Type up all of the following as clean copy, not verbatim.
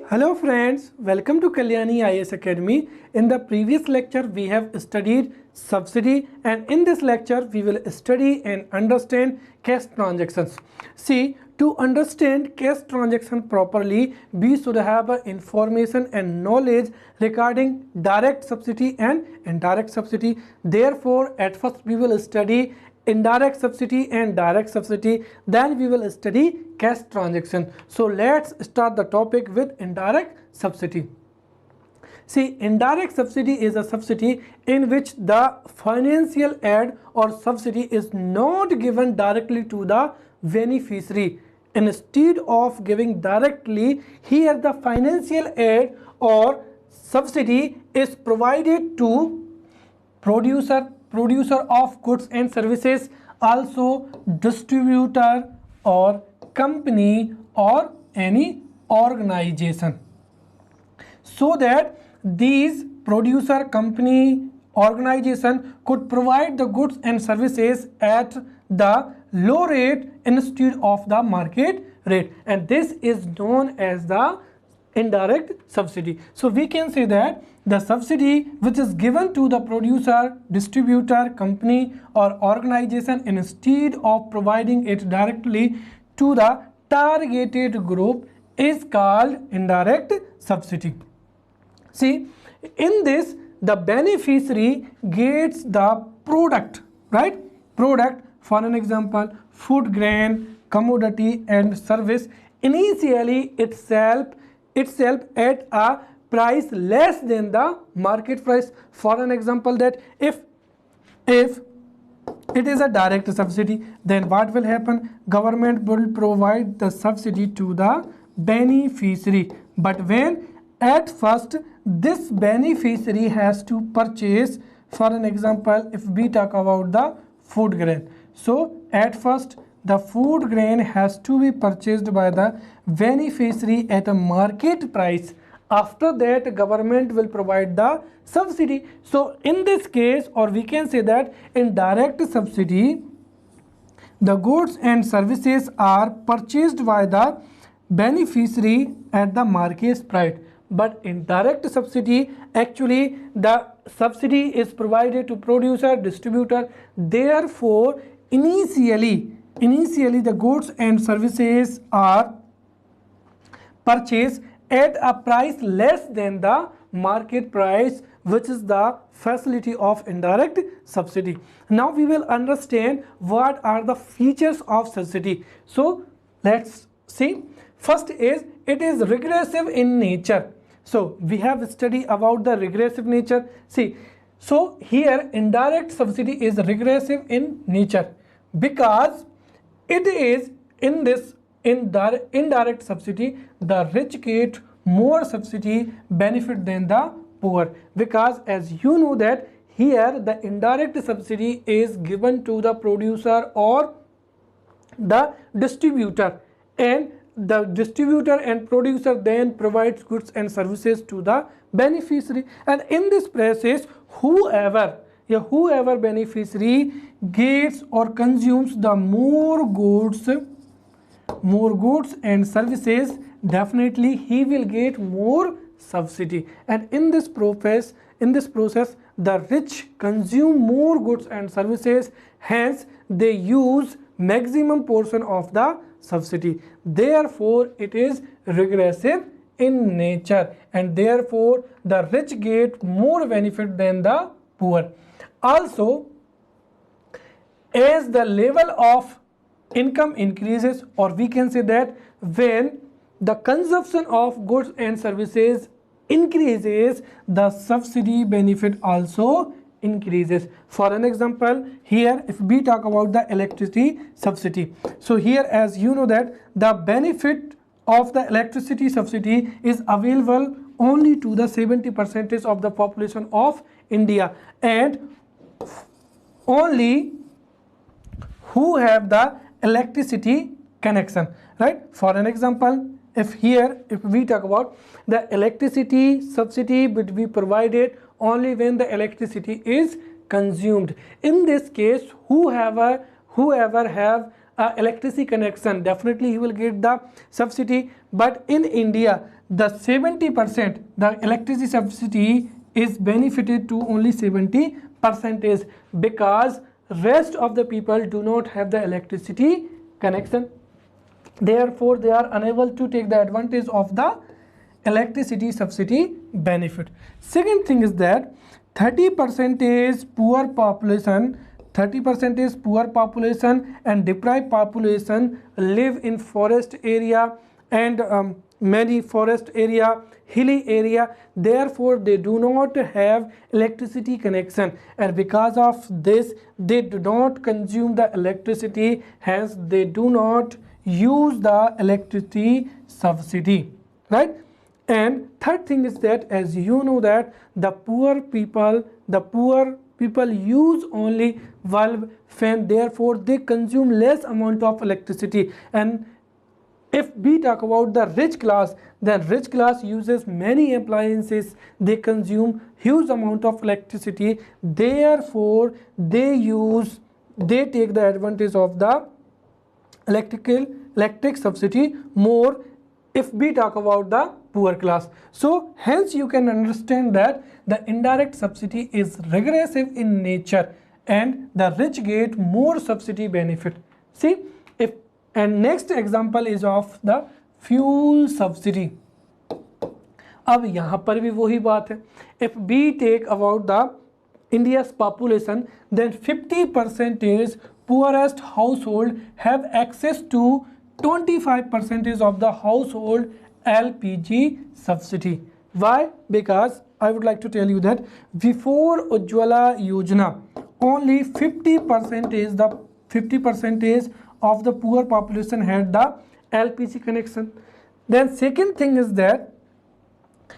Hello friends, welcome to Kalyani IAS Academy. In the previous lecture we have studied subsidy, and in this lecture we will study and understand cash transactions. See, to understand cash transaction properly, we should have information and knowledge regarding direct subsidy and indirect subsidy. Therefore, at first we will study indirect subsidy and direct subsidy, then we will study cash transaction. So let's start the topic with indirect subsidy. See, indirect subsidy is a subsidy in which the financial aid or subsidy is not given directly to the beneficiary. Instead of giving directly, here the financial aid or subsidy is provided to producer of goods and services, also distributor or company or any organization, so that these producer, company, organization could provide the goods and services at the low rate instead of the market rate, and this is known as the indirect subsidy. So we can say that the subsidy which is given to the producer, distributor, company or organization instead of providing it directly to the targeted group is called indirect subsidy. See, in this the beneficiary gets the product, right? Product, for an example, food grain, commodity and service initially itself at a price less than the market price. For an example, that if it is a direct subsidy, then what will happen? Government will provide the subsidy to the beneficiary, but when at first this beneficiary has to purchase, for an example, if we talk about the food grain, so at first the food grain has to be purchased by the beneficiary at a market price. After that, government will provide the subsidy. So in this case, or we can say that in direct subsidy, the goods and services are purchased by the beneficiary at the market price. But in direct subsidy, actually the subsidy is provided to producer, distributor. Therefore, initially the goods and services are purchased at a price less than the market price, which is the facility of indirect subsidy. Now we will understand what are the features of subsidy. So let's see. First is, it is regressive in nature. So we have studied about the regressive nature. See, so here indirect subsidy is regressive in nature because it is in this indirect subsidy, the rich get more subsidy benefit than the poor, because as you know that here the indirect subsidy is given to the producer or the distributor, and the distributor and producer then provides goods and services to the beneficiary, and in this process whoever beneficiary gets or consumes the more goods and services, definitely he will get more subsidy, and in this process the rich consume more goods and services, hence they use maximum portion of the subsidy. Therefore it is regressive in nature, and therefore the rich get more benefit than the poor. Also, as the level of income increases, or we can say that when the consumption of goods and services increases, the subsidy benefit also increases. For an example, here if we talk about the electricity subsidy, so here as you know that the benefit of the electricity subsidy is available only to the 70% of the population of India, and only who have the electricity connection, right? For an example, if we talk about the electricity subsidy will be provided only when the electricity is consumed. In this case, whoever have electricity connection, definitely he will get the subsidy. But in India, the 70%, the electricity subsidy is benefited to only 70% because rest of the people do not have the electricity connection. Therefore, they are unable to take the advantage of the electricity subsidy benefit. Second thing is that 30% is poor population, 30% is poor population and deprived population live in forest area and many forest area, hilly area. Therefore, they do not have electricity connection, and because of this they do not consume the electricity, hence they do not use the electricity subsidy, right? And third thing is that, as you know, that the poor people use only bulb, fan, therefore they consume less amount of electricity. And if we talk about the rich class, then rich class uses many appliances, they consume huge amount of electricity, therefore they take the advantage of the electric subsidy more if we talk about the poor class. So hence you can understand that the indirect subsidy is regressive in nature and the rich get more subsidy benefit. See, if and next example is of the fuel subsidy. अब यहाँ पर भी वही बात है, if we take about the India's population, then 50% is poorest household have access to 25% of the household LPG subsidy. Why? Because I would like to tell you that before Ujjwala Yojana, only 50% of the poor population had the LPG connection. Then second thing is that,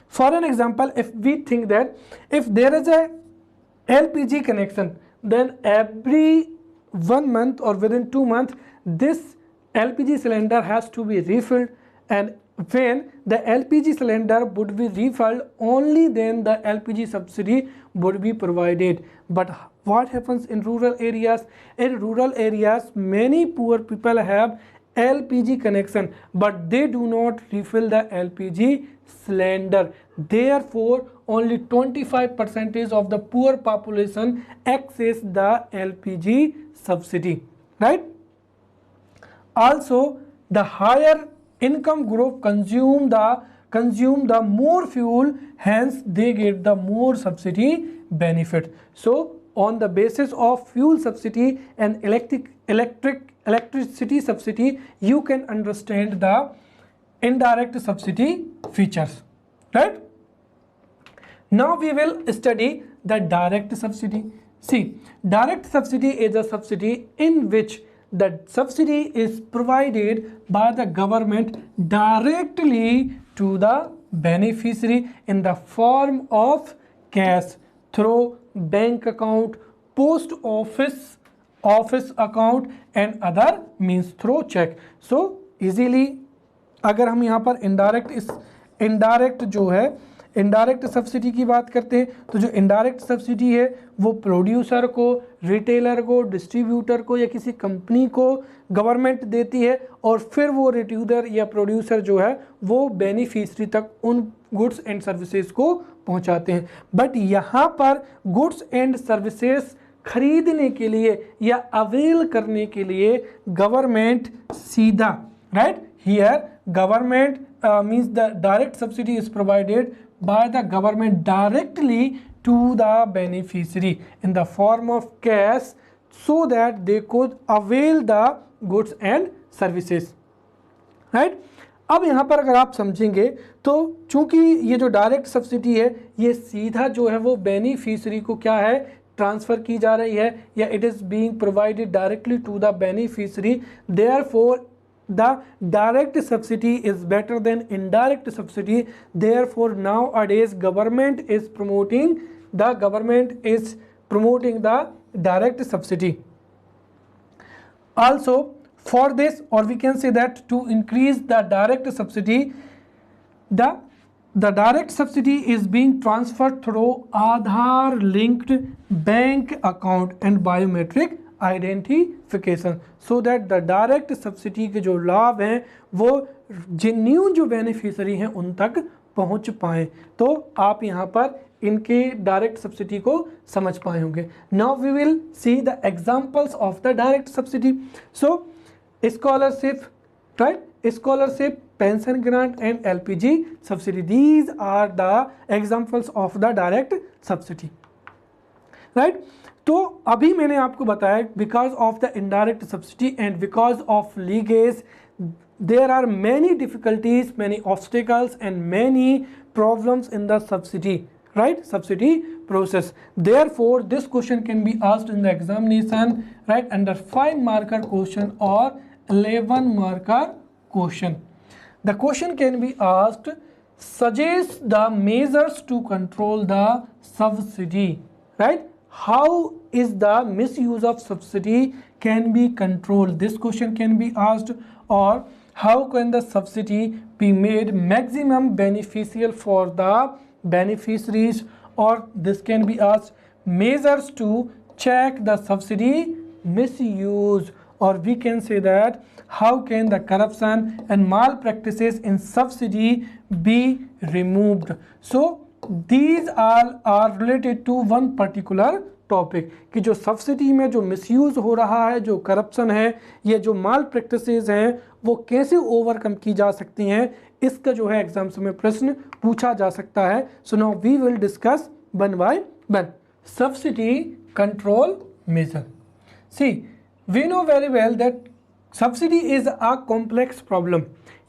for an example, if we think that if there is a LPG connection, then every 1 month or within 2 months this LPG cylinder has to be refilled, and when the LPG cylinder would be refilled, only then the LPG subsidy would be provided. But what happens in rural areas? In rural areas, many poor people have LPG connection, but they do not refill the LPG cylinder. Therefore, only 25% of the poor population access the LPG subsidy, right? Also, the higher income group consume the more fuel, hence they get the more subsidy benefit. So on the basis of fuel subsidy and electricity subsidy, you can understand the indirect subsidy features, right? Now we will study the direct subsidy. See, direct subsidy is a subsidy in which the subsidy is provided by the government directly to the beneficiary in the form of cash through bank account, post office account and other means through check. So easily अगर हम यहाँ पर indirect जो है indirect subsidy की बात करते हैं, तो जो इनडायरेक्ट सब्सिडी है वो प्रोड्यूसर को, रिटेलर को, डिस्ट्रीब्यूटर को या किसी कंपनी को गवर्नमेंट देती है और फिर वो रिट्यूडर या प्रोड्यूसर जो है वो बेनिफिशियरी तक उन गुड्स एंड सर्विसेज को पहुंचाते हैं. बट यहाँ पर गुड्स एंड सर्विसेज खरीदने के लिए या अवेल करने के लिए गवर्नमेंट सीधा, right, here government means the direct subsidy is provided by the government directly to the beneficiary in the form of cash so that they could avail the goods and services, right. अब यहाँ पर अगर आप समझेंगे तो चूंकि ये जो डायरेक्ट सब्सिडी है ये सीधा जो है वो बेनिफिशियरी को क्या है ट्रांसफ़र की जा रही है या it is being provided directly to the beneficiary. Therefore the direct subsidy is better than indirect subsidy. Therefore nowadays government is promoting the direct subsidy. Also for this, or we can say that to increase the direct subsidy, the direct subsidy is being transferred through Aadhaar linked bank account and biometric identification, so that the direct subsidy के जो लाभ हैं वो जिन new जो beneficiary हैं उन तक पहुंच पाएँ। तो आप यहाँ पर इनके डायरेक्ट सब्सिडी को समझ पाए होंगे। Now we will see the examples of the direct subsidy. So scholarship, right, scholarship, pension grant and LPG subsidy, these are the examples of the direct subsidy, right? तो अभी मैंने आपको बताया because of the indirect subsidy and because of leakage there are many difficulties, many obstacles and many problems in the subsidy, right, subsidy process. Therefore this question can be asked in the examination, right, under 5 marker question or 11 marker question. The question can be asked, suggest the measures to control the subsidy, right? How is the misuse of subsidy can be controlled? This question can be asked. Or how can the subsidy be made maximum beneficial for the beneficiaries? Or this can be asked, measures to check the subsidy misuse. Or we can say that, how can the corruption and malpractices in subsidy be removed? So these all are related to one particular topic, कि जो subsidy में जो misuse हो रहा है, जो corruption है, ये जो माल प्रैक्टिसेस हैं, वो कैसे ओवरकम की जा सकती हैं, इसका जो है एग्जाम्स में प्रश्न पूछा जा सकता है. So now we will discuss one by one. Subsidy control measure. See we know very well that subsidy is a complex problem.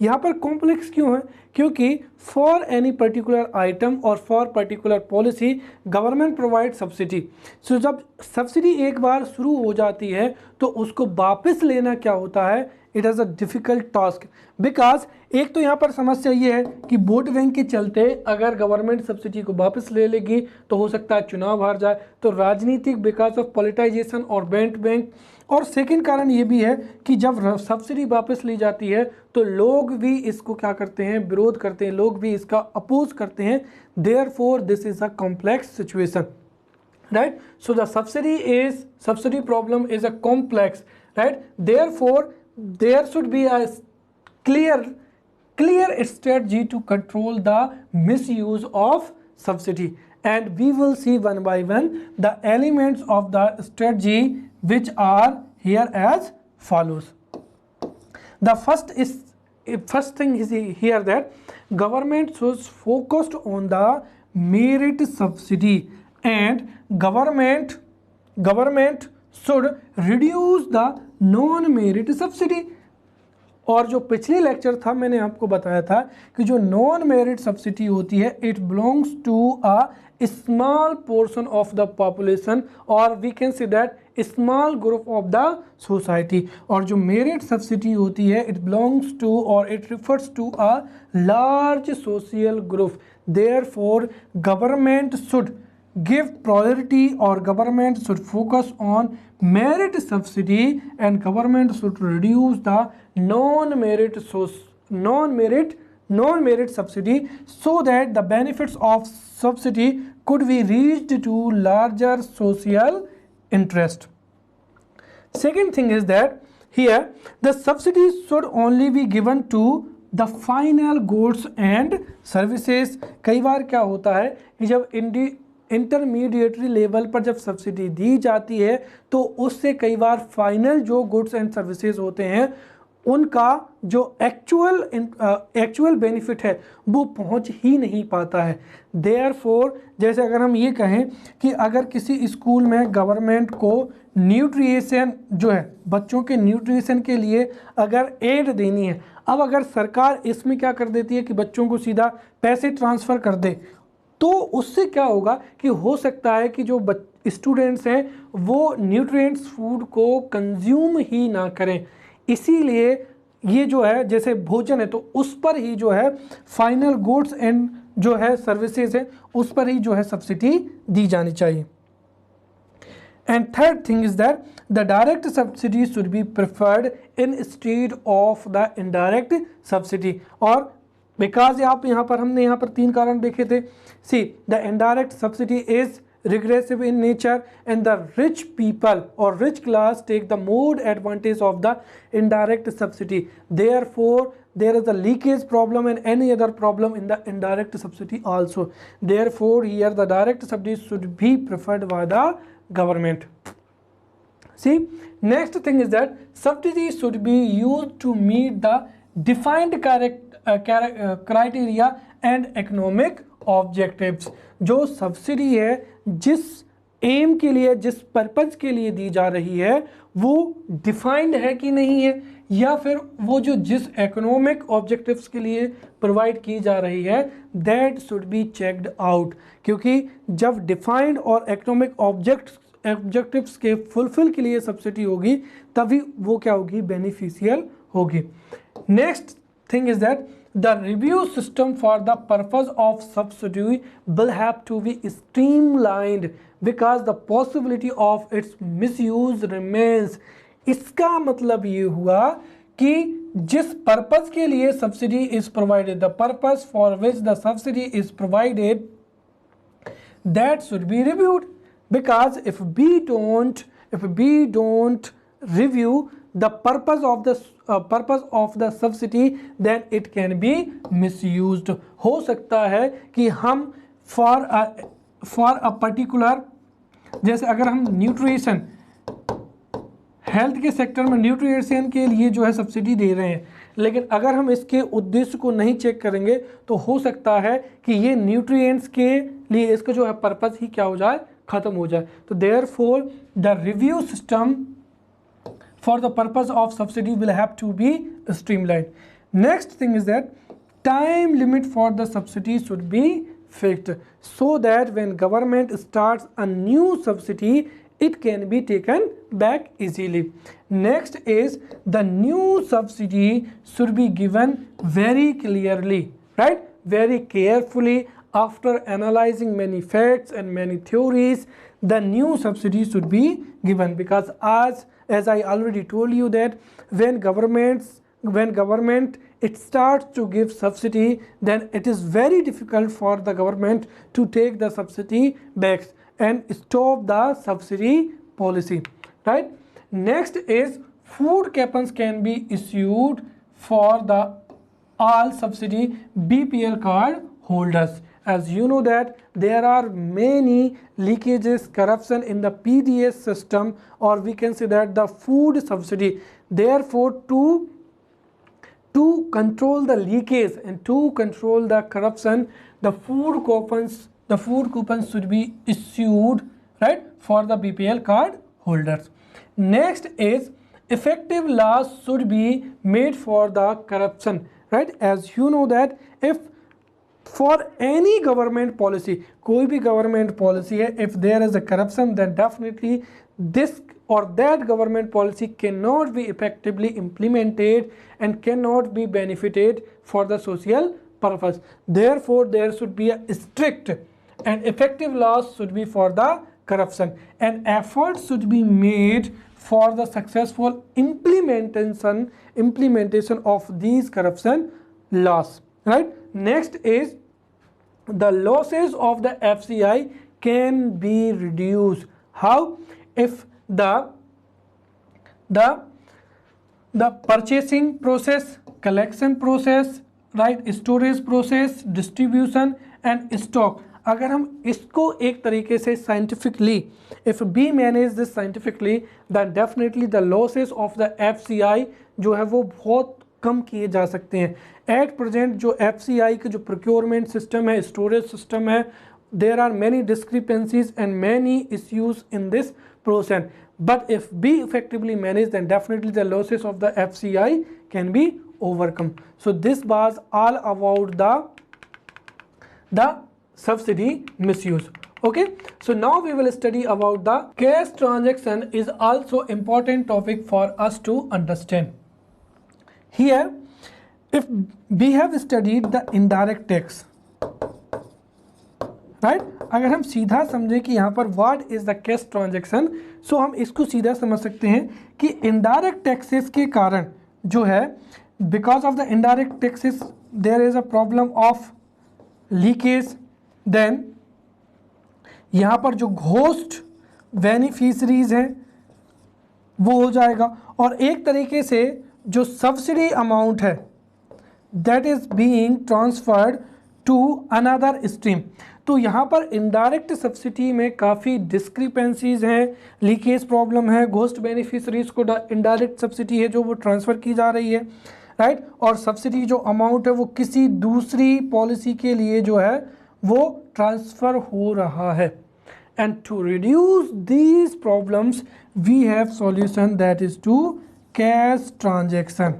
यहाँ पर कॉम्प्लेक्स क्यों है? क्योंकि फॉर एनी पर्टिकुलर आइटम और for particular policy government provide subsidy. So जब subsidy एक बार शुरू हो जाती है तो उसको वापस लेना क्या होता है, it is a difficult task. Because एक तो यहाँ पर समस्या ये है कि वोट बैंक के चलते अगर गवर्नमेंट सब्सिडी को वापस ले लेगी तो हो सकता है चुनाव हार जाए, तो राजनीतिक बिकॉज ऑफ पॉलिटाइजेशन और बैंक. और सेकंड कारण ये भी है कि जब सब्सिडी वापस ली जाती है तो लोग भी इसको क्या करते हैं, विरोध करते हैं, लोग भी इसका अपोज करते हैं. Therefore this is a complex situation, right? So the subsidy problem is a complex, right? Therefore there should be a clear strategy to control the misuse of subsidy, and we will see one by one the elements of the strategy, which are here as follows. The first thing is here that government should focused on the merit subsidy, and government should reduce the non merit subsidy. और जो पिछले lecture था मैंने आपको बताया था कि जो नॉन मेरिट सब्सिडी होती है it belongs to a small portion of the population, और we can say that small group of the society. और जो मेरिट सब्सिडी होती है इट बिलोंग्स टू और it refers to a large social group. Therefore government should give priority or government should focus on merit subsidy, and government should reduce the non-merit subsidy so that the benefits of subsidy could be reached to larger social interest. Second thing is that here the subsidy should only be given to the final goods and services. कई बार क्या होता है कि जब intermediary level पर जब subsidy दी जाती है तो उससे कई बार फाइनल जो गुड्स एंड सर्विसेज होते हैं उनका जो एक्चुअल बेनिफिट है वो पहुंच ही नहीं पाता है. देयरफॉर जैसे अगर हम ये कहें कि अगर किसी स्कूल में गवर्नमेंट को न्यूट्रिशन जो है बच्चों के न्यूट्रिशन के लिए अगर एड देनी है, अब अगर सरकार इसमें क्या कर देती है कि बच्चों को सीधा पैसे ट्रांसफ़र कर दे, तो उससे क्या होगा कि हो सकता है कि जो स्टूडेंट्स हैं वो न्यूट्रिएंट्स फूड को कंज्यूम ही ना करें. इसीलिए ये जो है जैसे भोजन है तो उस पर ही जो है फाइनल गुड्स एंड जो है सर्विसेज है उस पर ही जो है सब्सिडी दी जानी चाहिए. And third thing is that the direct subsidy should be preferred instead of the indirect subsidy. और बिकॉज यहाँ पर हमने यहाँ पर 3 कारण देखे थे. See the indirect subsidy is regressive in nature, and the rich people or rich class take the more advantage of the indirect subsidy. Therefore there is a leakage problem and any other problem in the indirect subsidy also. Therefore here the direct subsidy should be preferred by the government. See, next thing is that subsidy should be used to meet the defined criteria and economic objectives. जो subsidy है जिस M के लिए, जिस purpose के लिए दी जा रही है वो डिफाइंड है कि नहीं है, या फिर वो जो जिस इकोनॉमिक ऑब्जेक्टिव्स के लिए प्रोवाइड की जा रही है that should be checked out. क्योंकि जब डिफाइंड और इकोनॉमिक ऑब्जेक्टिव्स के फुलफिल के लिए सब्सिडी होगी तभी वो क्या होगी, बेनिफिशियल होगी. Next thing is that the review system for the purpose of subsidy will have to be streamlined because the possibility of its misuse remains. इसका मतलब ये हुआ कि जिस पर्पस के लिए subsidy is provided, the purpose for which the subsidy is provided, that should be reviewed, because if we don't review the purpose of the subsidy then it can be misused. हो सकता है कि हम for a particular, जैसे अगर हम nutrition health के sector में न्यूट्रिशन के लिए जो है सब्सिडी दे रहे हैं, लेकिन अगर हम इसके उद्देश्य को नहीं चेक करेंगे तो हो सकता है कि ये न्यूट्रिएंट्स के लिए इसका जो है पर्पस ही क्या हो जाए, ख़त्म हो जाए. तो therefore the review system for the purpose of subsidy will have to be streamlined. Next thing is that time limit for the subsidy should be fixed so that when government starts a new subsidy it can be taken back easily. Next is the new subsidy should be given very clearly, right, very carefully. After analyzing many facts and many theories, the new subsidy should be given, because as I already told you that when government it starts to give subsidy, then it is very difficult for the government to take the subsidy back and stop the subsidy policy, right. Next is food coupons can be issued for the all subsidy BPL card holders. As you know that there are many leakages, corruption in the PDS system, or we can say that the food subsidy. Therefore to control the leakage and to control the corruption, the food coupons should be issued, right, for the BPL card holders. Next is effective laws should be made for the corruption, right. As you know that if for any government policy, कोई भी government policy है, if there is a corruption then definitely this or that government policy cannot be effectively implemented and cannot be benefited for the social purpose. Therefore there should be a strict and effective laws should be for the corruption, and efforts should be made for the successful implementation of these corruption laws, right. Next is the losses of the FCI can be reduced. How? If the purchasing process, collection process, right, storage process, distribution and stock, अगर हम इसको एक तरीके से scientifically, if we manage this scientifically, then definitely the losses of the FCI जो है वो बहुत कम किए जा सकते हैं. एट प्रेजेंट जो FCI का जो प्रोक्योरमेंट सिस्टम है, स्टोरेज सिस्टम है, there are many discrepancies and many issues in this process, but if be effectively manage then definitely the losses of the FCI can be overcome. So this was all about the subsidy misuse. Okay, so now we will study about the cash transaction is also important topic for us to understand. Here if we have studied the indirect tax, right, अगर हम सीधा समझे कि यहाँ पर what is the cash transaction, so हम इसको सीधा समझ सकते हैं कि indirect taxes के कारण जो है, because of the indirect taxes there is a problem of leakage, then यहाँ पर जो घोस्ट बेनिफिशरीज हैं वो हो जाएगा, और एक तरीके से जो सब्सिडी अमाउंट है that is being transferred to another stream. तो यहाँ पर इनडायरेक्ट सब्सिडी में काफ़ी डिस्क्रिपेंसीज हैं, लीकेज प्रॉब्लम है, घोस्ट बेनिफिशरीज को इनडायरेक्ट सब्सिडी है जो वो ट्रांसफ़र की जा रही है, राइट, और सब्सिडी जो अमाउंट है वो किसी दूसरी पॉलिसी के लिए जो है वो ट्रांसफ़र हो रहा है. And to reduce these problems we have solution that is to cash transaction.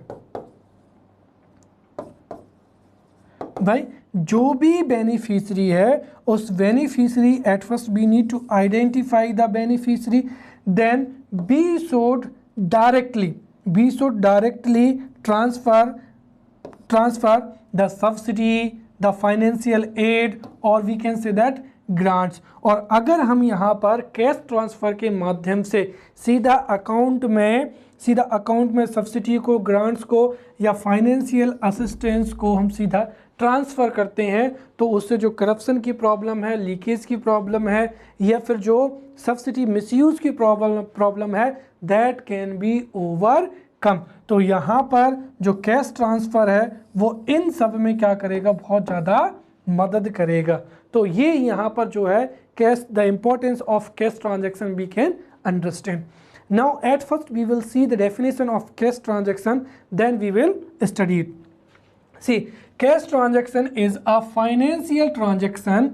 भाई जो भी बेनिफिशरी है उस beneficiary at first we need to identify the beneficiary, then we should directly transfer the subsidy, the financial aid, और we can say that grants. और अगर हम यहाँ पर कैश ट्रांसफ़र के माध्यम से सीधा अकाउंट में सब्सिडी को, ग्रांट्स को या फाइनेंशियल असिस्टेंस को हम सीधा ट्रांसफ़र करते हैं तो उससे जो करप्शन की प्रॉब्लम है, लीकेज की प्रॉब्लम है या फिर जो सब्सिडी मिसयूज़ की प्रॉब्लम है, दैट कैन बी ओवरकम. तो यहाँ पर जो कैश ट्रांसफ़र है वो इन सब में क्या करेगा, बहुत ज़्यादा मदद करेगा. तो ये यहाँ पर जो है cash, the importance of cash transaction we can understand. Now at first we will see the definition of cash transaction, then we will study it. See, cash transaction is a financial transaction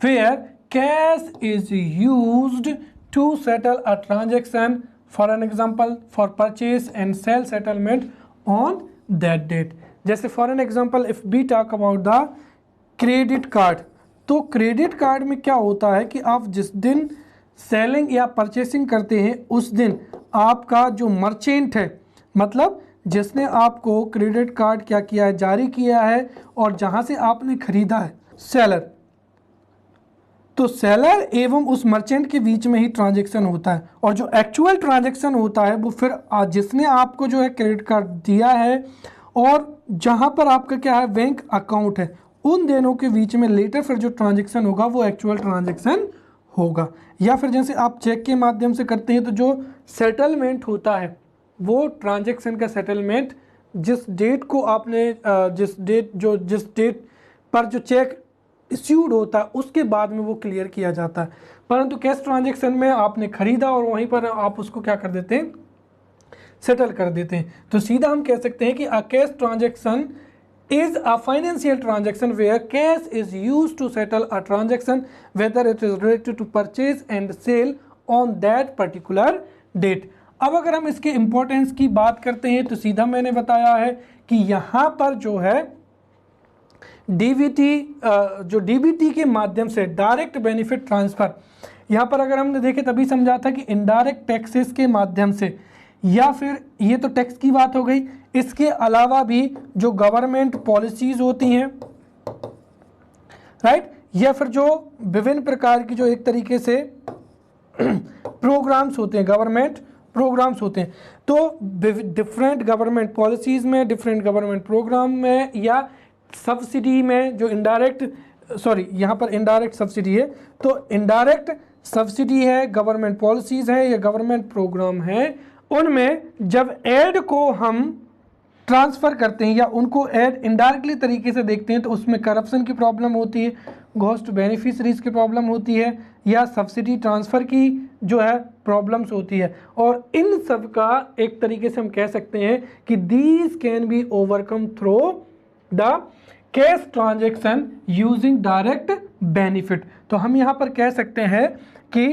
where cash is used to settle a transaction, for an example, for purchase and sale settlement on that date. जैसे for an example, if we talk about the credit card, तो credit card में क्या होता है कि आप जिस दिन सेलिंग या परचेसिंग करते हैं उस दिन आपका जो मर्चेंट है, मतलब जिसने आपको क्रेडिट कार्ड क्या किया है, जारी किया है, और जहां से आपने खरीदा है, सेलर, तो सेलर एवं उस मर्चेंट के बीच में ही ट्रांजैक्शन होता है. और जो एक्चुअल ट्रांजैक्शन होता है वो फिर जिसने आपको जो है क्रेडिट कार्ड दिया है और जहां पर आपका क्या है, बैंक अकाउंट है, उन दोनों के बीच में लेटर फिर जो ट्रांजैक्शन होगा वो एक्चुअल ट्रांजैक्शन होगा. या फिर जैसे आप चेक के माध्यम से करते हैं तो जो सेटलमेंट होता है वो ट्रांजैक्शन का सेटलमेंट जिस डेट को आपने जिस डेट पर जो चेक इश्यूड होता है उसके बाद में वो क्लियर किया जाता है. परंतु कैश ट्रांजैक्शन में आपने खरीदा और वहीं पर आप उसको क्या कर देते हैं, सेटल कर देते हैं. तो सीधा हम कह सकते हैं कि a cash transaction is a financial transaction where cash is used to settle a transaction whether it is related to purchase and sale on that particular date. अब अगर हम इसके इम्पोर्टेंस की बात करते हैं तो सीधा मैंने बताया है कि यहाँ पर जो है डीबीटी के माध्यम से डायरेक्ट बेनिफिट ट्रांसफ़र, यहाँ पर अगर हमने देखे तभी समझा था कि इनडायरेक्ट टैक्सेस के माध्यम से, या फिर ये तो टैक्स की बात हो गई, इसके अलावा भी जो गवर्नमेंट पॉलिसीज़ होती हैं, राइट, या फिर जो विभिन्न प्रकार की जो एक तरीके से प्रोग्राम्स होते हैं, गवर्नमेंट प्रोग्राम्स होते हैं, तो डिफरेंट गवर्नमेंट पॉलिसीज़ में, डिफरेंट गवर्नमेंट प्रोग्राम में या सब्सिडी में जो यहाँ पर इनडायरेक्ट सब्सिडी है, तो इनडायरेक्ट सब्सिडी है, गवर्नमेंट पॉलिसीज़ है या गवर्नमेंट प्रोग्राम है, उनमें जब एड को हम ट्रांसफ़र करते हैं या उनको एड इनडायरेक्टली तरीके से देखते हैं तो उसमें करप्शन की प्रॉब्लम होती है, घोस्ट बेनिफिशरीज की प्रॉब्लम होती है या सब्सिडी ट्रांसफ़र की जो है प्रॉब्लम्स होती है. और इन सब का एक तरीके से हम कह सकते हैं कि these can be overcome through the cash transaction using direct benefit. तो हम यहाँ पर कह सकते हैं कि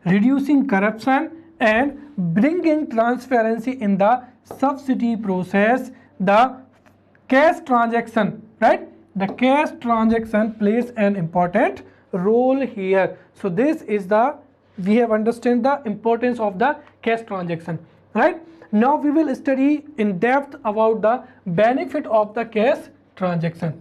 reducing corruption and bringing transparency in the subsidy process, the cash transaction, right, the cash transaction plays an important role here. So this is we have understand the importance of the cash transaction, right. Now we will study in depth about the benefit of the cash transaction.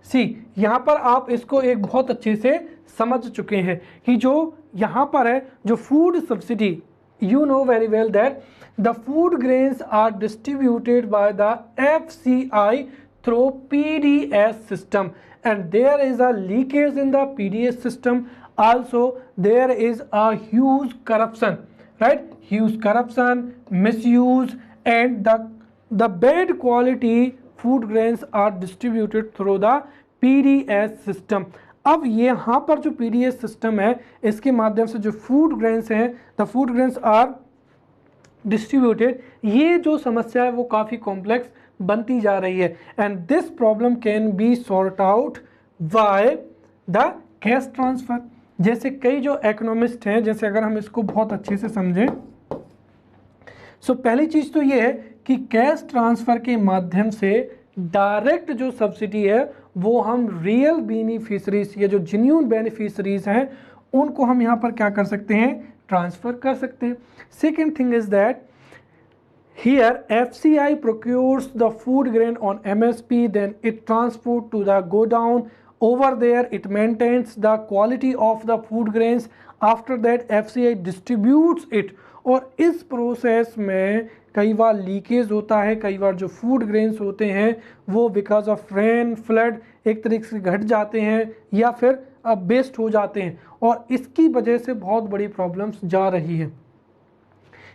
See, यहाँ पर आप इसको एक बहुत अच्छे से समझ चुके हैं कि जो यहाँ पर है जो food subsidy, you know very well that the food grains are distributed by the FCI through PDS system and there is a leakage in the PDS system. Also there is a huge corruption, right, huge corruption, misuse and the the bad quality food grains are distributed through the PDS system. अब यहाँ पर जो PDS system है इसके माध्यम से जो food grains हैं, the food grains are distributed, ये जो समस्या है वो काफ़ी कॉम्प्लेक्स बनती जा रही है। And this problem can be sort out by the cash transfer. जैसे कई जो इकोनॉमिस्ट हैं, जैसे अगर हम इसको बहुत अच्छे से समझें, सो पहली चीज़ तो ये है कि कैश ट्रांसफ़र के माध्यम से डायरेक्ट जो सब्सिडी है वो हम रियल बेनिफिशरीज या जो जेन्युइन बेनिफिशरीज हैं उनको हम यहाँ पर क्या कर सकते हैं, ट्रांसफ़र कर सकते हैं। Second thing is that here FCI procures the food grain on MSP, then it transport to the godown. Over there it maintains the quality of the food grains. After that FCI distributes it. और इस process में कई बार leakage होता है, कई बार जो food grains होते हैं वो बिकॉज ऑफ रेन फ्लड एक तरीके से घट जाते हैं या फिर वेस्ट हो जाते हैं, और इसकी वजह से बहुत बड़ी प्रॉब्लम्स जा रही है।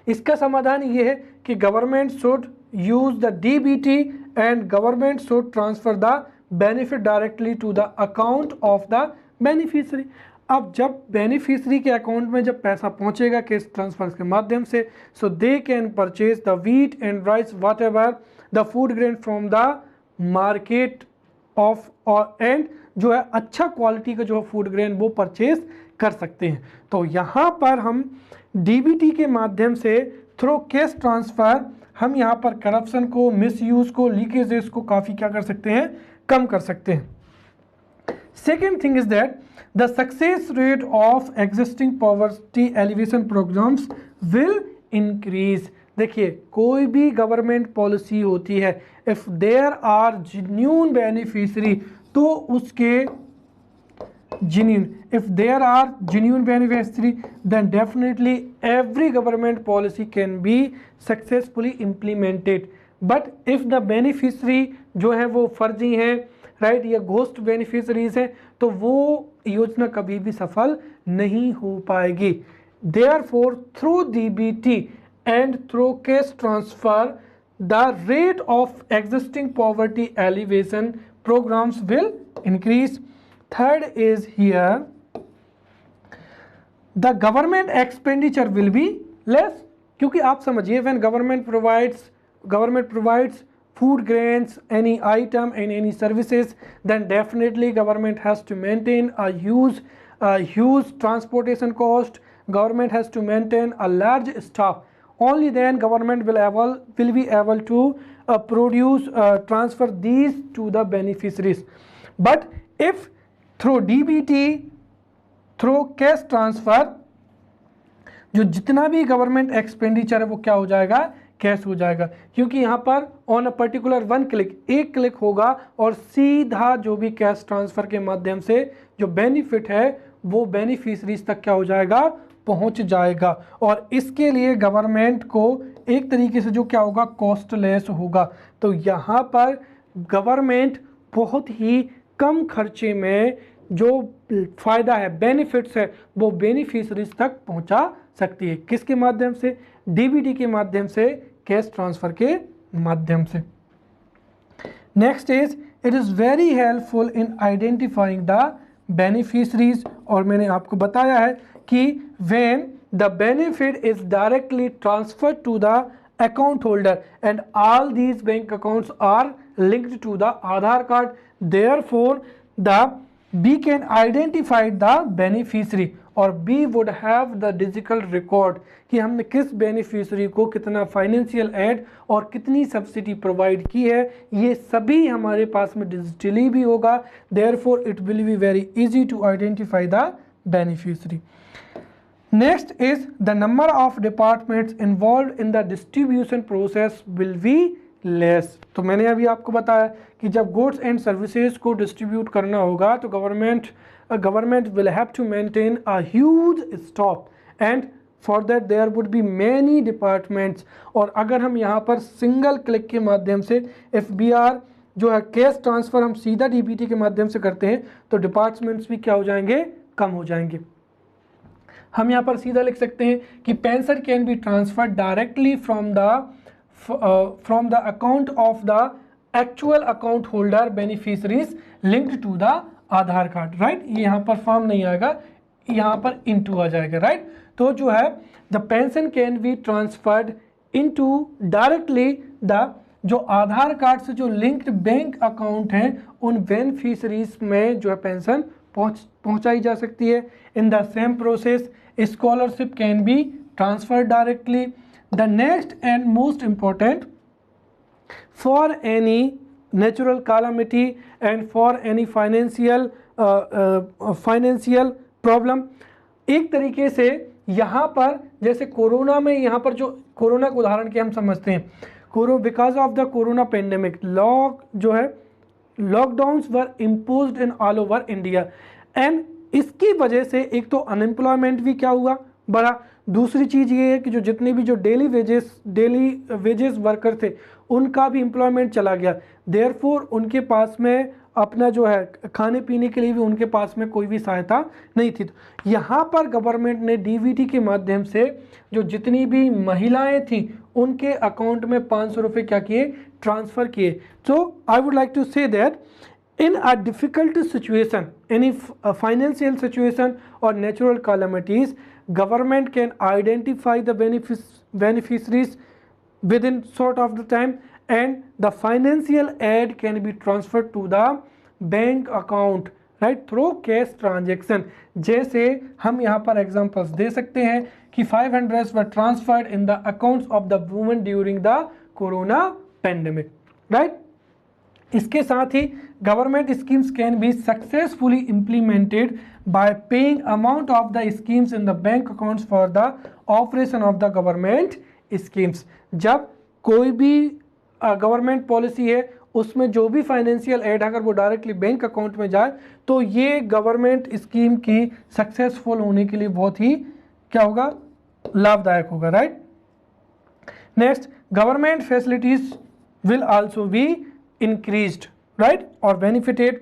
इसका समाधान ये है कि government should use the DBT and government should transfer the benefit directly to the account of the beneficiary. अब जब बेनिफिशरी के अकाउंट में जब पैसा पहुंचेगा कैश ट्रांसफर के माध्यम से, so they can purchase the wheat and rice whatever the food grain from the market of, और एंड जो है अच्छा क्वालिटी का जो फूड ग्रेन वो परचेज कर सकते हैं। तो यहाँ पर हम डीबीटी के माध्यम से थ्रू कैश ट्रांसफ़र हम यहाँ पर करप्शन को, मिसयूज़ को, लीकेजेस को काफ़ी क्या कर सकते हैं, कम कर सकते हैं। Second thing is that the success rate of existing poverty elevation programs will increase. देखिए कोई भी गवर्नमेंट पॉलिसी होती है, if there are genuine beneficiary तो उसके if there are genuine beneficiary then definitely every government policy can be successfully implemented. But if the beneficiary जो है वो फर्जी हैं, राइट, या घोस्ट बेनिफिशरीज हैं, तो वो योजना कभी भी सफल नहीं हो पाएगी। Therefore through DBT and through cash transfer the rate of existing poverty alleviation programs will increase. Third is here the government expenditure will be less, क्योंकि आप समझिए when government provides food grains, any item and any services, then definitely government has to maintain a huge transportation cost. Government has to maintain a large staff. Only then government will be able to transfer these to the beneficiaries. But if through DBT, through cash transfer, जो जितना भी government expenditure है वो क्या हो जाएगा, cash हो जाएगा, क्योंकि यहाँ पर on a particular one click, एक क्लिक होगा और सीधा जो भी कैश ट्रांसफ़र के माध्यम से जो बेनिफिट है वो बेनिफिशरीज तक क्या हो जाएगा, पहुँच जाएगा। और इसके लिए गवर्नमेंट को एक तरीके से जो क्या होगा, कॉस्टलेस होगा। तो यहाँ पर गवर्नमेंट बहुत ही कम खर्चे में जो फ़ायदा है, बेनिफिट्स है, वो बेनिफिशरीज तक पहुंचा सकती है। किसके माध्यम से, डीबीटी के माध्यम से, कैश ट्रांसफ़र के माध्यम से। Next is it is very helpful in identifying the beneficiaries. और मैंने आपको बताया है कि when the benefit is directly transferred to the account holder and all these bank accounts are linked to the Aadhaar card, therefore we can identify the beneficiary और B would have the digital record कि हमने किस beneficiary को कितना financial aid और कितनी subsidy provide की है, ये सभी हमारे पास में डिजिटली भी होगा। therefore it will be very easy to identify the beneficiary. Next is the number of departments involved in the distribution process will be less. तो मैंने अभी आपको बताया कि जब goods and services को distribute करना होगा तो government will have to maintain a huge stock and for that there would be many departments. और अगर हम यहाँ पर सिंगल क्लिक के माध्यम से FBR जो है कैश ट्रांसफ़र हम सीधा DBT के माध्यम से करते हैं तो डिपार्टमेंट्स भी क्या हो जाएंगे, कम हो जाएंगे। हम यहाँ पर सीधा लिख सकते हैं कि pension can be transfer directly from the from the account of the actual account holder beneficiaries linked to the Aadhaar card, right. ये यहाँ पर फॉर्म नहीं आएगा, यहाँ पर इनटू आ जाएगा, राइट। तो जो है the pension can be transferred into directly the, जो आधार कार्ड से जो लिंक्ड बैंक अकाउंट हैं उन बेनिफिशरीज में जो है पेंशन पहुंचाई जा सकती है। In the same process scholarship can be transferred directly. The next and most important, for any natural calamity and for any financial problem, एक तरीके से यहाँ पर जैसे कोरोना में, यहाँ पर जो कोरोना का उदाहरण के हम समझते हैं, because of the corona pandemic जो है lockdowns were imposed in all over India, and इसकी वजह से एक तो अनएम्प्लॉयमेंट भी क्या हुआ, बढ़ा। दूसरी चीज़ ये है कि जो जितने भी जो डेली वेजेस वर्कर थे उनका भी एम्प्लॉयमेंट चला गया, देयरफॉर उनके पास में अपना जो है खाने पीने के लिए भी उनके पास में कोई भी सहायता नहीं थी। तो यहाँ पर गवर्नमेंट ने डीबीटी के माध्यम से जो जितनी भी महिलाएं थी उनके अकाउंट में 500 रुपये क्या किए, ट्रांसफ़र किए। So I would like to say that in a difficult situation, any financial situation or natural calamities, government can identify the beneficiaries within short of the time, and the financial aid can be transferred to the bank account, right, through cash transaction। जैसे हम यहाँ पर examples दे सकते हैं कि 500 were transferred in the accounts of the women during the corona pandemic, right। इसके साथ ही government schemes can be successfully implemented by paying amount of the schemes in the bank accounts for the operation of the government schemes. जब कोई भी government policy है उसमें जो भी फाइनेंशियल एड अगर वो डायरेक्टली बैंक अकाउंट में जाए तो ये गवर्नमेंट स्कीम की सक्सेसफुल होने के लिए बहुत ही क्या होगा, लाभदायक होगा, right. Next, government facilities will also be increased, right, or benefited।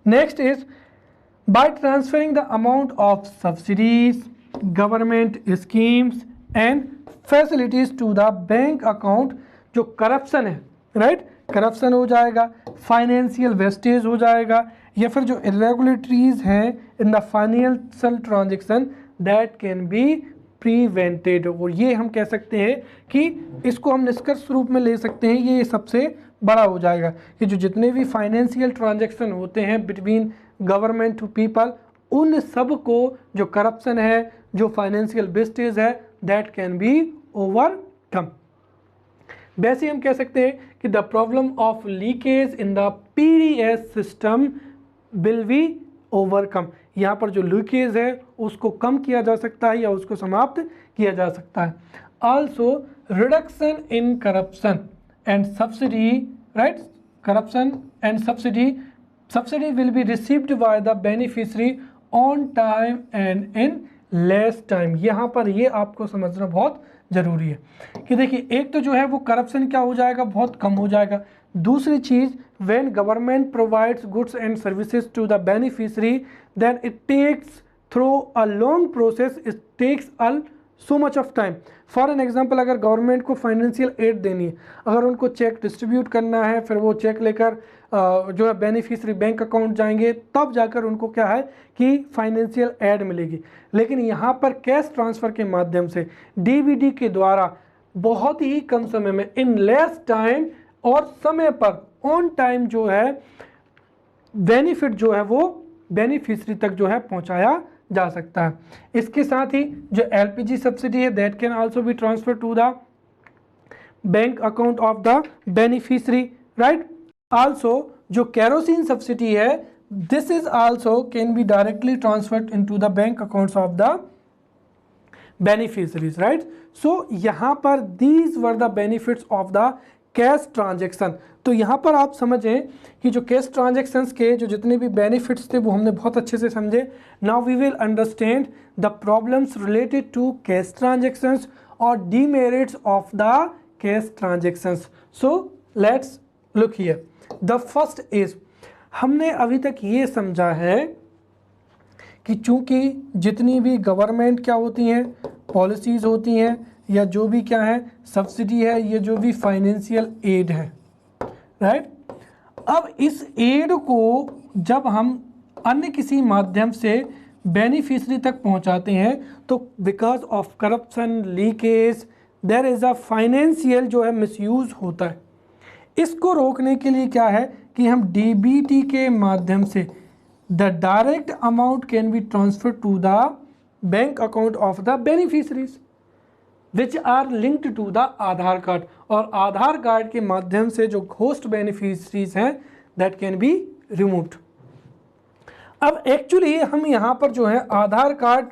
Next is by transferring the amount of subsidies, government schemes and facilities to the bank account, जो करप्शन है, राइट, करप्शन हो जाएगा, फाइनेंशियल वेस्टेज हो जाएगा, या फिर जो इरेगुलेटरीज हैं in the financial transaction that can be prevented. और ये हम कह सकते हैं कि इसको हम निष्कर्ष रूप में ले सकते हैं, ये सबसे बड़ा हो जाएगा कि जो जितने भी फाइनेंशियल ट्रांजैक्शन होते हैं बिटवीन गवर्नमेंट टू पीपल, उन सब को जो करप्शन है, जो फाइनेंशियल वेस्टेज है, दैट कैन बी ओवरकम। वैसे हम कह सकते हैं कि the problem of leakage in the PDS system will be overcome. यहाँ पर जो लीकेज है उसको कम किया जा सकता है या उसको समाप्त किया जा सकता है। Also reduction in corruption and subsidy, right, corruption and subsidy will be received by the beneficiary on time and in less time। यहाँ पर ये आपको समझना बहुत ज़रूरी है कि देखिए एक तो जो है वो करप्शन क्या हो जाएगा, बहुत कम हो जाएगा। दूसरी चीज़, when government provides goods and services to the beneficiary then it takes through a long process, it takes a so much of time. For an example, अगर गवर्नमेंट को फाइनेंशियल एड देनी है, अगर उनको चेक डिस्ट्रीब्यूट करना है, फिर वो चेक लेकर जो है बेनिफिशियरी बैंक अकाउंट जाएंगे, तब जाकर उनको क्या है कि फाइनेंशियल एड मिलेगी। लेकिन यहाँ पर कैश ट्रांसफ़र के माध्यम से डीबीटी के द्वारा बहुत ही कम समय में, इन लेस टाइम और समय पर ऑन टाइम जो है बेनिफिट जो है वो बेनिफिशियरी तक जो है पहुँचाया जा सकता है। इसके साथ ही जो एलपीजी सब्सिडी है that can also be transfer to the bank account of the beneficiary, right. Also जो केरोसिन सब्सिडी है this is also can be directly transferred into the bank accounts of the beneficiaries, right. So यहाँ पर these were the benefits of the cash transaction. तो यहाँ पर आप समझें कि जो कैश ट्रांजैक्शंस के जो जितने भी बेनिफिट्स थे वो हमने बहुत अच्छे से समझे। Now we will understand the problems related to cash transactions और demerits of the cash transactions. So let's look here. The first is, हमने अभी तक ये समझा है कि चूंकि जितनी भी गवर्नमेंट क्या होती हैं, पॉलिसीज़ होती हैं या जो भी क्या है सब्सिडी है, ये जो भी फाइनेंशियल एड है, राइट। अब इस एड को जब हम अन्य किसी माध्यम से बेनिफिशरी तक पहुंचाते हैं तो because of corruption, leakage, there is a financial जो है मिसयूज होता है। इसको रोकने के लिए क्या है कि हम डीबीटी के माध्यम से the direct amount can be transfer to the bank account of the beneficiaries which are linked to the Aadhaar card, और आधार कार्ड के माध्यम से जो होस्ट बेनिफिशरीज हैं दैट कैन बी रिमूव्ड। अब एक्चुअली हम यहाँ पर जो है आधार कार्ड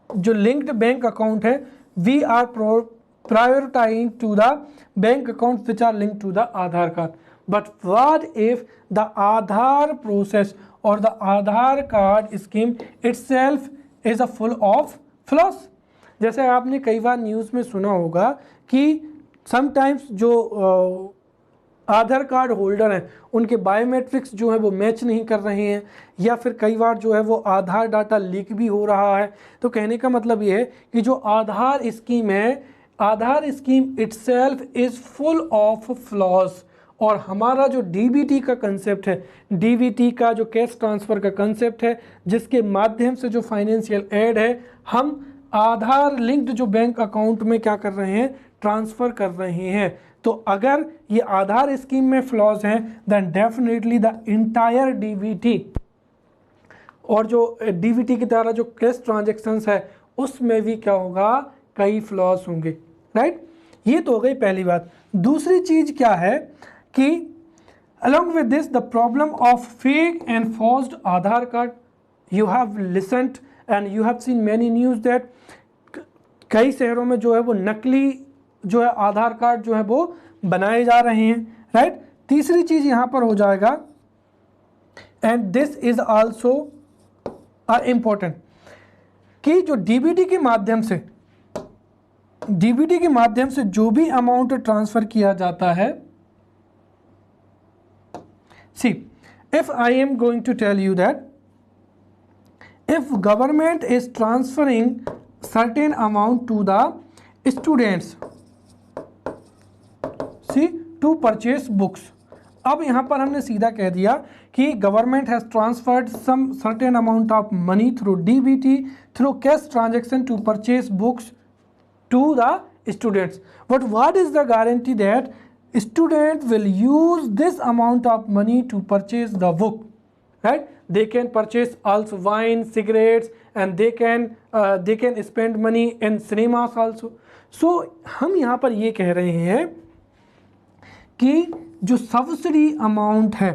जो लिंक्ड बैंक अकाउंट है, we are prioritising to the bank account which are linked to the Aadhaar card. But what if the Aadhaar process और the Aadhaar card scheme itself is a full of floss. जैसे आपने कई बार news में सुना होगा कि sometimes जो आधार कार्ड होल्डर हैं उनके बायोमेट्रिक्स जो है वो मैच नहीं कर रहे हैं, या फिर कई बार जो है वो आधार डाटा लीक भी हो रहा है। तो कहने का मतलब ये है कि जो आधार स्कीम है, Aadhaar scheme itself is full of flaws. और हमारा जो डीबीटी का कंसेप्ट है, डीबीटी का जो कैश ट्रांसफ़र का कंसेप्ट है, जिसके माध्यम से जो फाइनेंशियल एड है हम आधार लिंक्ड जो बैंक अकाउंट में क्या कर रहे हैं, ट्रांसफ़र कर रहे हैं। तो अगर ये आधार स्कीम में फ्लॉज हैं then definitely the entire DBT और जो डीबीटी की तरह जो कैश ट्रांजैक्शंस है उसमें भी क्या होगा, कई फ्लॉज होंगे, राइट। ये तो हो गई पहली बात। दूसरी चीज़ क्या है कि along with this the problem of fake and forged Aadhaar card, you have listened and you have seen many news that कई शहरों में जो है वो नकली जो है आधार कार्ड जो है वो बनाए जा रहे हैं, राइट। तीसरी चीज़ यहाँ पर हो जाएगा and this is also important कि जो डीबीटी के माध्यम से जो भी अमाउंट ट्रांसफ़र किया जाता है, see if I am going to tell you that if government is transferring certain amount to the students, see, to purchase books। अब यहाँ पर हमने सीधा कह दिया कि government has transferred some certain amount of money through DBT through cash transaction to purchase books to the students, but what is the guarantee that student will use this amount of money to purchase the book, right? They can purchase also wine, cigarettes, and they can spend money in cinemas also। So हम यहाँ पर ये कह रहे हैं कि जो subsidy amount है,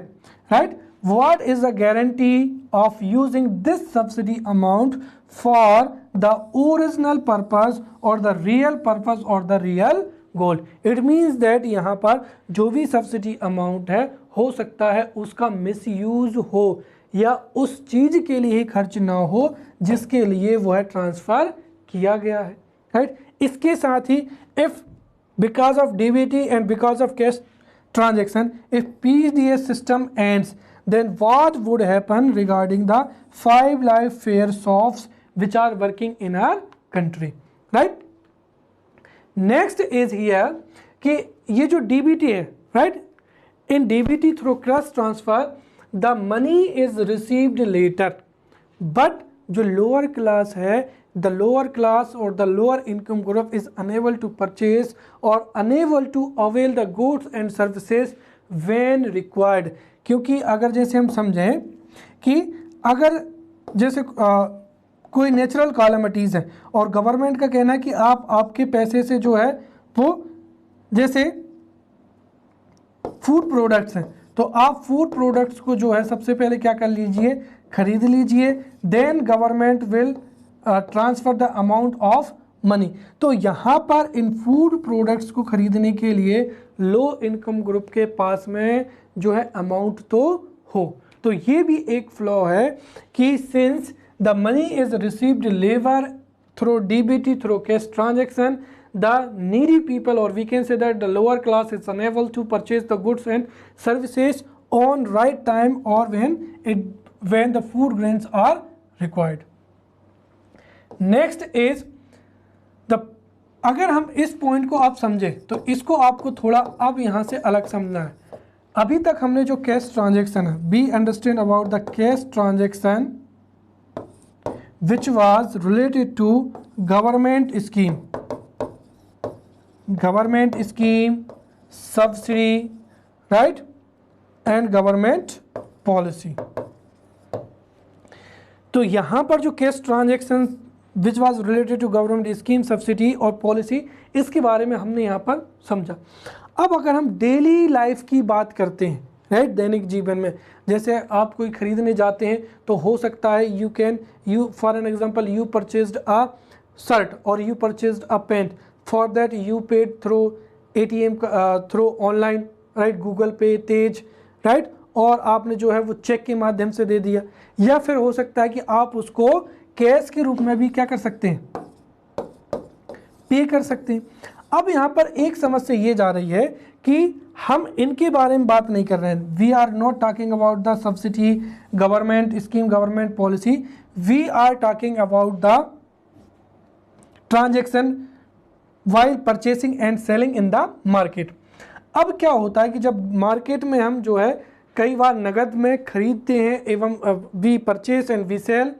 right? What is the guarantee of using this subsidy amount for the original purpose or the real purpose or the real goal. It means that यहाँ पर जो भी सब्सिडी अमाउंट है हो सकता है उसका मिसयूज हो या उस चीज़ के लिए ही खर्च ना हो जिसके लिए वो है ट्रांसफ़र किया गया है, राइट। इसके साथ ही if because of DBT and because of cash transaction if PDS system ends then what would happen regarding the 5 life fair shops which are working in our country, right. Next is here कि ये जो DBT है, right, in DBT through cash transfer the money is received later, but जो lower class है, the lower class और the lower income group is unable to purchase और enable to avail the goods and services when required. क्योंकि अगर जैसे हम समझें कि अगर जैसे कोई नेचुरल कैलामिटीज़ है और गवर्नमेंट का कहना है कि आपके पैसे से जो है वो जैसे फूड प्रोडक्ट्स हैं तो आप फूड प्रोडक्ट्स को जो है सबसे पहले क्या कर लीजिए, खरीद लीजिए, then government will transfer the amount of money. तो यहाँ पर इन फूड प्रोडक्ट्स को खरीदने के लिए लो इनकम ग्रुप के पास में जो है अमाउंट तो हो। तो ये भी एक फ्लॉ है कि since the money is received labor through DBT through cash transaction, the needy people or we can say that the lower class is unable to purchase the goods and services on right time or when the food grains are required. Next is the अगर हम इस point को आप समझे तो इसको आपको थोड़ा अब यहाँ से अलग समझना है। अभी तक हमने जो कैश ट्रांजेक्शन है, be understand about the cash transaction which was related to government scheme, subsidy, right, and government policy. तो यहां पर जो cash transaction which was related to government scheme, subsidy और पॉलिसी, इसके बारे में हमने यहाँ पर समझा। अब अगर हम डेली लाइफ की बात करते हैं, राइट, दैनिक जीवन में, जैसे आप कोई खरीदने जाते हैं तो हो सकता है you for an example you purchased a shirt और you purchased a pant, for that you paid through ATM through online, right, Google Pay, Tez, right, और आपने जो है वो चेक के माध्यम से दे दिया, या फिर हो सकता है कि आप उसको कैश के रूप में भी क्या कर सकते हैं, पे कर सकते हैं। अब यहाँ पर एक समस्या ये जा रही है कि हम इनके बारे में बात नहीं कर रहे हैं। We are not talking about the subsidy, government scheme, government policy, we are talking about the transaction while purchasing and selling in the market. अब क्या होता है कि जब मार्केट में हम जो है कई बार नगद में खरीदते हैं एवं we purchase and we sell,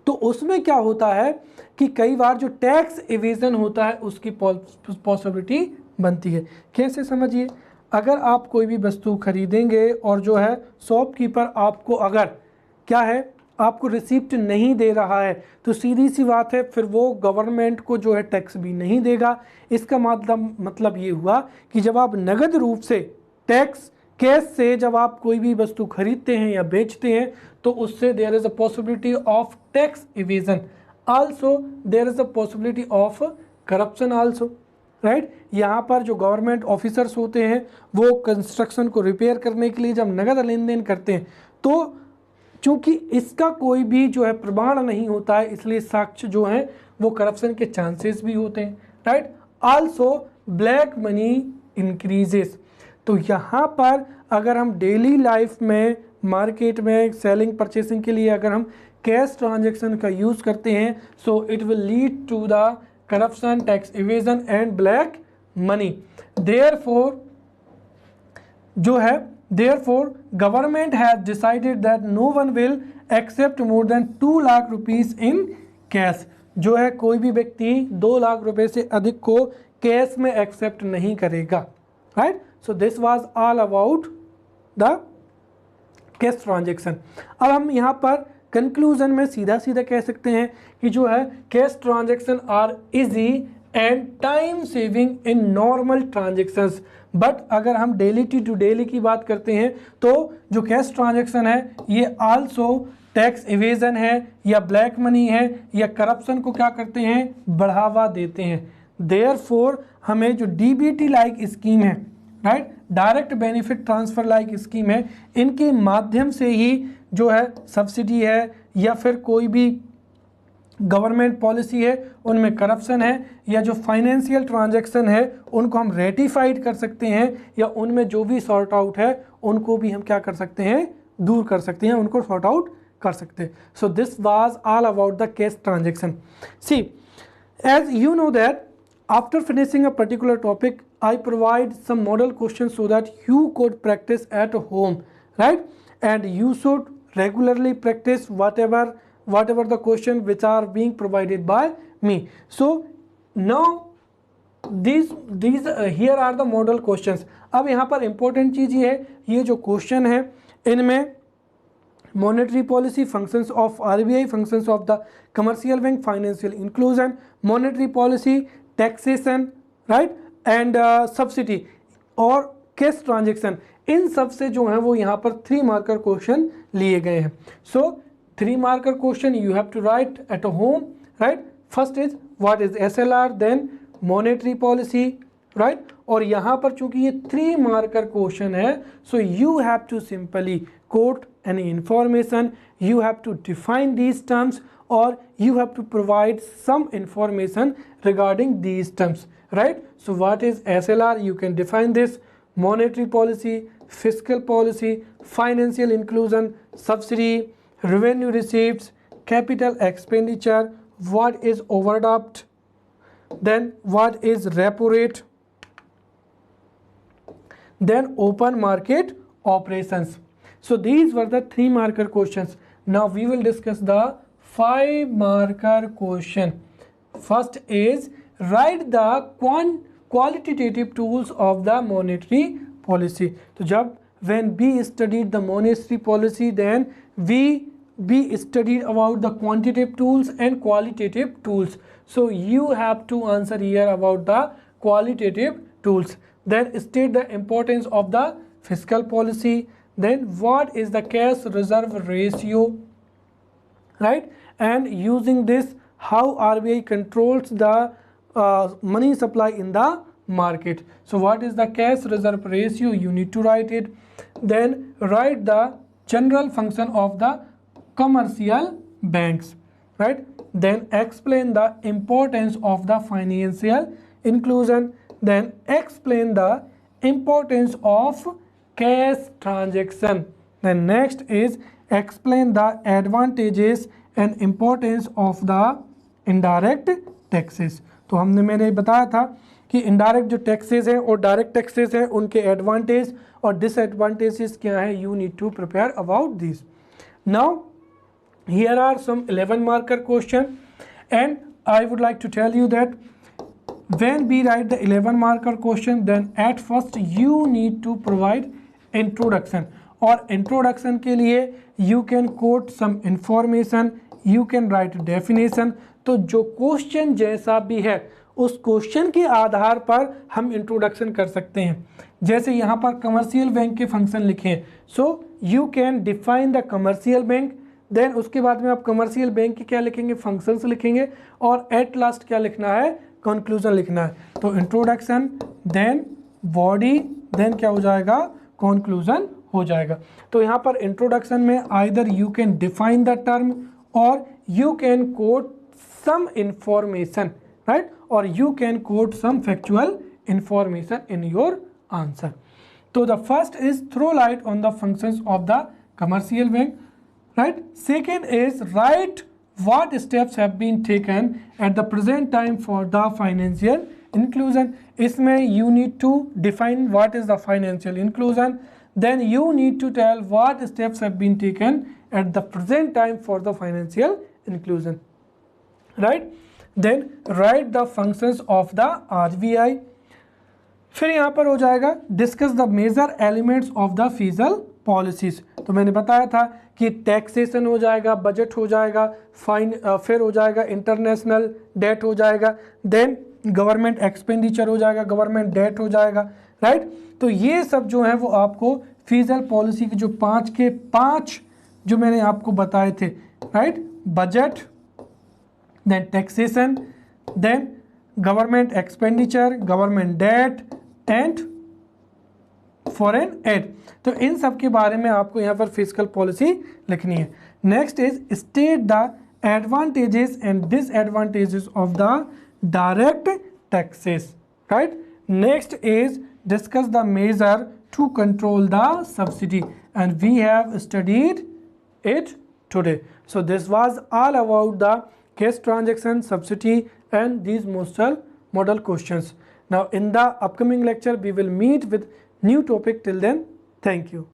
तो उसमें क्या होता है कि कई बार जो टैक्स एवेजन होता है उसकी पॉसिबिलिटी बनती है। कैसे समझिए, अगर आप कोई भी वस्तु खरीदेंगे और जो है शॉपकीपर आपको अगर क्या है आपको रिसिप्ट नहीं दे रहा है, तो सीधी सी बात है फिर वो गवर्नमेंट को जो है टैक्स भी नहीं देगा। इसका मतलब ये हुआ कि जब आप नगद रूप से टैक्स कैश से जब आप कोई भी वस्तु खरीदते हैं या बेचते हैं तो उससे there is a possibility of tax evasion, also there is a possibility of corruption also, right. यहाँ पर जो गवर्नमेंट ऑफिसर्स होते हैं वो कंस्ट्रक्शन को रिपेयर करने के लिए जब नगद लेन देन करते हैं तो चूँकि इसका कोई भी जो है प्रमाण नहीं होता है, इसलिए साक्ष्य जो हैं वो करप्शन के चांसेस भी होते हैं, right. Also black money increases. तो यहाँ पर अगर हम डेली लाइफ में मार्केट में सेलिंग परचेसिंग के लिए अगर हम कैश ट्रांजैक्शन का यूज़ करते हैं, so it will lead to the corruption, tax evasion and black money. Therefore जो है therefore government has decided that no one will accept more than 2 lakh rupees in cash। जो है कोई भी व्यक्ति 2 लाख रुपए से अधिक को कैश में एक्सेप्ट नहीं करेगा, right. So this was all about the cash transaction. अब हम यहाँ पर कंक्लूजन में सीधा सीधा कह सकते हैं कि जो है cash transaction are easy and time saving in normal transactions. But अगर हम डेली टू डेली की बात करते हैं तो जो कैश ट्रांजैक्शन है ये आल्सो टैक्स इवेजन है या ब्लैक मनी है या करप्शन को क्या करते हैं, बढ़ावा देते हैं। देयरफॉर हमें जो डीबीटी लाइक स्कीम है, right, direct benefit transfer like scheme है, इनके माध्यम से ही जो है सब्सिडी है या फिर कोई भी गवर्नमेंट पॉलिसी है उनमें करप्शन है या जो फाइनेंशियल ट्रांजैक्शन है उनको हम रेटिफाइड कर सकते हैं या उनमें जो भी सॉर्ट आउट है उनको भी हम क्या कर सकते हैं, दूर कर सकते हैं, उनको सॉर्ट आउट कर सकते हैं। So this was all about the cash transaction. See as you know that after finishing a particular topic I provide some model question so that you could practise at home, right, and you should regularly practise whatever the question which are being provided by me. So now these here are the model questions. अब यहाँ पर important चीज़ ये है, ये जो question है इनमें monetary policy, functions of RBI, functions of the commercial bank, financial inclusion, monetary policy, taxation, right, and subsidy और कैश ट्रांजेक्शन, इन सब से जो है वो यहाँ पर 3 मार्कर क्वेश्चन लिए गए हैं। So 3 marker question you have to write at home, right? First is what is SLR, then monetary policy, right? और यहाँ पर चूंकि ये 3 marker question है, so you have to simply quote any information, you have to define these terms or you have to provide some information regarding these terms, right? So what is SLR? You can define this: monetary policy, fiscal policy, financial inclusion, subsidy, revenue receipts, capital expenditure, what is overdraft, then what is repo rate, then open market operations. So these were the 3 marker questions. Now we will discuss the 5 marker question. First is write the qualitative tools of the monetary policy. So जब when we studied the monetary policy, then we studied about the quantitative tools and qualitative tools. So you have to answer here about the qualitative tools. Then state the importance of the fiscal policy. Then what is the cash reserve ratio, right? And using this, how RBI controls the money supply in the market. So what is the cash reserve ratio? You need to write it. Then write the general function of the commercial banks, right? Then explain the importance of the financial inclusion. Then explain the importance of cash transaction. Then next is explain the advantages and importance of the indirect taxes. तो मैंने बताया था कि indirect जो taxes हैं और direct taxes हैं उनके एडवांटेज और डिसएडवांटेजेस क्या है, you need to prepare about this. Now here are some 11 marker question, and I would like to tell you that when we write the 11 marker question, then at first you need to provide introduction. और introduction के लिए you can quote some information, you can write definition. तो जो question जैसा भी है उस question के आधार पर हम इंट्रोडक्शन कर सकते हैं. जैसे यहाँ पर कमर्शियल बैंक के फंक्शन लिखे हैं, so you can define the commercial bank. Then उसके बाद में आप कमर्शियल बैंक के क्या लिखेंगे, फंक्शंस लिखेंगे, और एट लास्ट क्या लिखना है, कंक्लूजन लिखना है. तो इंट्रोडक्शन, देन बॉडी, देन क्या हो जाएगा, कंक्लूजन हो जाएगा. तो यहाँ पर इंट्रोडक्शन में either you can define the term और you can quote some information, right, और you can quote some factual information in your answer. तो the first is throw light on the functions of the commercial bank, right? Second is write what steps have been taken at the present time for the financial inclusion. इसमें you need to define what is the financial inclusion. Then you need to tell what steps have been taken at the present time for the financial inclusion, right? Then write the functions of the RBI. फिर यहाँ पर हो जाएगा discuss the major elements of the physical policies. तो मैंने बताया था कि टैक्सेशन हो जाएगा, बजट हो जाएगा, फिर हो जाएगा इंटरनेशनल डेट हो जाएगा, देन गवर्नमेंट एक्सपेंडिचर हो जाएगा, गवर्नमेंट डेट हो जाएगा, राइट. तो ये सब जो है वो आपको फिजिकल पॉलिसी के जो 5 के 5 जो मैंने आपको बताए थे, right, budget, then taxation, then government expenditure, government debt and foreign aid. तो इन सब के बारे में आपको यहाँ पर फिजिकल पॉलिसी लिखनी है. Next is state the advantages and disadvantages of the direct taxes, right. Next is discuss the measure to control the subsidy and we have studied it today. So this was all about the cash transaction, subsidy and these model questions. Now in the upcoming lecture we will meet with new topic. Till then, thank you.